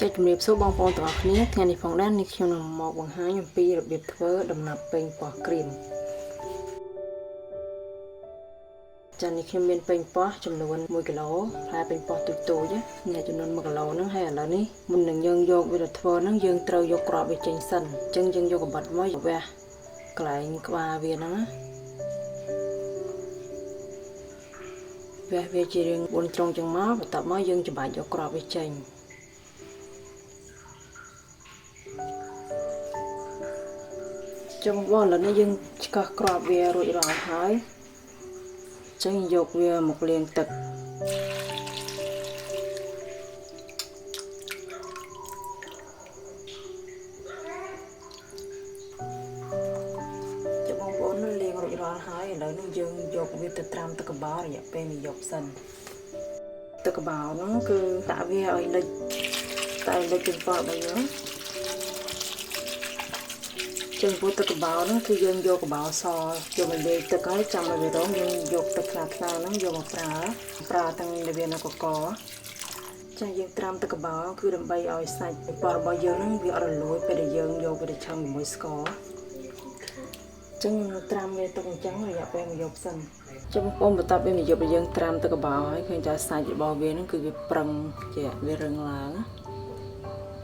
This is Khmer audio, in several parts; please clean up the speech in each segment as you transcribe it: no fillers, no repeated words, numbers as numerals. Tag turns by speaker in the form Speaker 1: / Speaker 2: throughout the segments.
Speaker 1: Chạyជំរាបសួរបងប្អូនទាំងអស់គ្នាថ្ងៃនេះផងដែរនេះខ្ញុំនឹងមកបង្ហាញអំពីរបៀបធ្វើដំណាប់ពេញប៉ោះក្រៀមចា៎នេះខ្ញុំមានពេញប៉ោះចំនួន1គីឡូផ្លែពេញប៉ោះទូចៗនេះចំនួន1គីឡូហ្នឹងហើយឥឡូវនេះមុននឹងយើងយកវាទៅធ្វើហ្នឹងយើងត្រូវយកគ្រាប់វាចេញសិនអញ្ចឹងយើងយកកាបិតមកវះកន្លែងក្បាលវាហ្នឹងវះវាជារាង4ជ្រុងចឹងមកបន្ទាប់មកយើងច្របាច់យកគ្រាប់វាចេញចុងបងឥឡូវនេះយើងឆ្កឹះគ្រាប់វារួចរាល់ហើយចឹងយកវាមកលាងទឹកចាំបងប្អូនលាងរួចរាល់ហើយឥឡូវនេះយើងយកវាទៅត្រាំទឹកកបោរយៈពេល1យប់សិនទឹកកបោហ្នឹងគឺដាក់វាឲ្យលិចតែលិចពីប៉ោះរបស់យើងចឹងពោះទឹកកបោហ្នឹងគឺយើងយកកបោសយកមកលាយទឹកហើយចាំឲ្យវារងយើងយកទឹកខ្លាហ្នឹងយកមកប្រើទាំងវានៅកកចាយើងត្រាំទឹកកបោគឺដើម្បីឲ្យសាច់ប៉ោះរបស់យើងហ្នឹងវាអត់រលួយពេលដែលយើងយកវាទៅឆឹងជាមួយស្ករចឹងខ្ញុំត្រាំវាទុកអញ្ចឹងរយៈពេល1យប់សិនចុះបងប្អូនបន្ទាប់ពី1យប់យើងត្រាំទឹកកបោហើយឃើញថាសាច់របស់វាហ្នឹងគឺវាប្រឹងជាវារឹងឡើង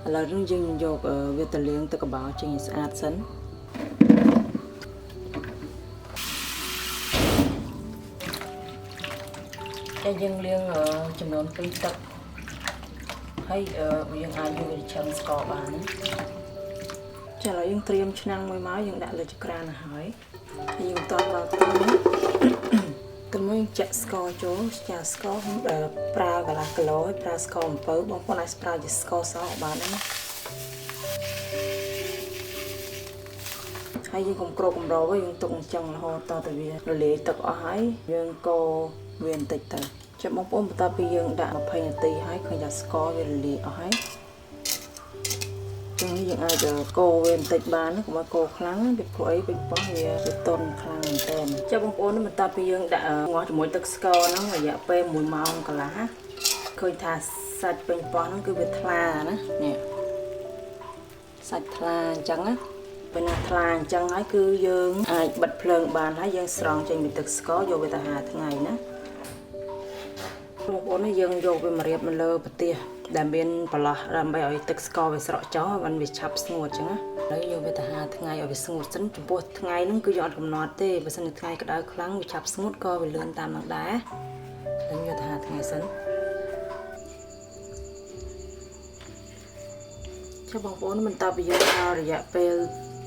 Speaker 1: ឥឡូវនេះយើងយកវាទៅលាងទឹកកបោចេញឲ្យស្អាតសិនតែយើងលាងចំនួន2ទឹកហើយយើងអាចយកវាឆឹងស្ករបានចាឥឡូវយើងត្រៀមឆ្នាំងមួយមកយើងដាក់លើចក្រានហើយយើងបន្តដល់ទៅចាក់ស្ករចូលចាក់ស្ករប្រើកន្លះគីឡូហើយប្រើស្ករអំពៅបងប្អូនអាចប្រើជាស្ករសបានណាហើយយើងកុំគ្របកម្រវិញយើងទុកអញ្ចឹងរហូតតទៅវារលាយទឹកអស់ហើយយើងកូរវាបន្តិចទៅចាំបងប្អូនបន្ទាប់ពីយើងដាក់20នាទីហើយឃើញថាស្ករវារលាយអស់ហើយចឹងយើងអាចកូរវាបន្តិចបានកុំឲ្យកូរខ្លាំងពីព្រោះអីពេញប៉ោះវាទន់ខ្លាំងមែនតើចាំបងប្អូនបន្ទាប់ពីយើងដាក់ងាស់ជាមួយទឹកស្ករហ្នឹងរយៈពេល1ម៉ោងកន្លះឃើញថាសាច់ពេញប៉ោះហ្នឹងគឺវាថ្លាណានេះសាច់ថ្លាអញ្ចឹងណាពេលណាថ្លាអញ្ចឹងហើយគឺយើងអាចបិទភ្លើងបានហើយយើងស្រង់ចេញពីទឹកស្ករយកវាទៅហាលថ្ងៃណាបងប្អូនយើងយកវាមករៀបនៅលើប្រទេសដែលមានប្រឡោះដើម្បីឲ្យទឹកស្ករវាស្រក់ចុះហើយវាឆាប់ស្ងួតអញ្ចឹងណាហើយយកវាទៅហាលថ្ងៃឲ្យវាស្ងួតសិនចំពោះថ្ងៃហ្នឹងគឺយើងអត់កំណត់ទេបើសិនជាថ្ងៃក្តៅខ្លាំងវាឆាប់ស្ងួតក៏វាលឿនតាមនឹងដែរយើងយកទៅហាលថ្ងៃសិនចុះបងប្អូនបន្ទាប់ពីយើងហាលរយៈពេល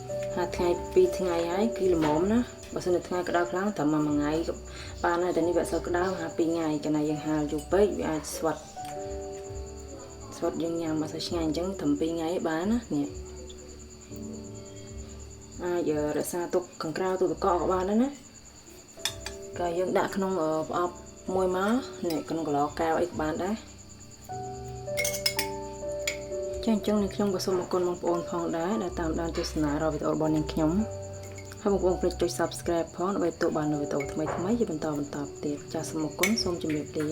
Speaker 1: 5ថ្ងៃ2ថ្ងៃហើយគឺល្មមណាបើសិនជាថ្ងៃក្តៅខ្លាំងត្រឹម1ថ្ងៃក៏បានដែរតែនេះវាអត់សូវក្តៅហា2ថ្ងៃកាលណាយើងហាលយូរពេកវាអាចស្វិតយើងញ៉ាំមកសាច់ឆ្ងាញ់អញ្ចឹងត្រឹម2ថ្ងៃបានណានេះអាចរក្សាទុកខាងក្រៅទូទឹកកកក៏បានដែរណាក៏យើងដាក់ក្នុងប្រអប់មួយមកនេះក្នុងកន្លកែវអីក៏បានដែរចាអញ្ចឹងនេះខ្ញុំក៏សូមអរគុណបងប្អូនផងដែរដែលតាមដានទស្សនារាល់វីដេអូរបស់នាងខ្ញុំហើយបងប្អូនកុំភ្លេចចុច Subscribe ផងដើម្បីទទួលបាននូវវីដេអូថ្មីៗជាបន្តទៀតចាសូមអរគុណសូមជម្រាបលា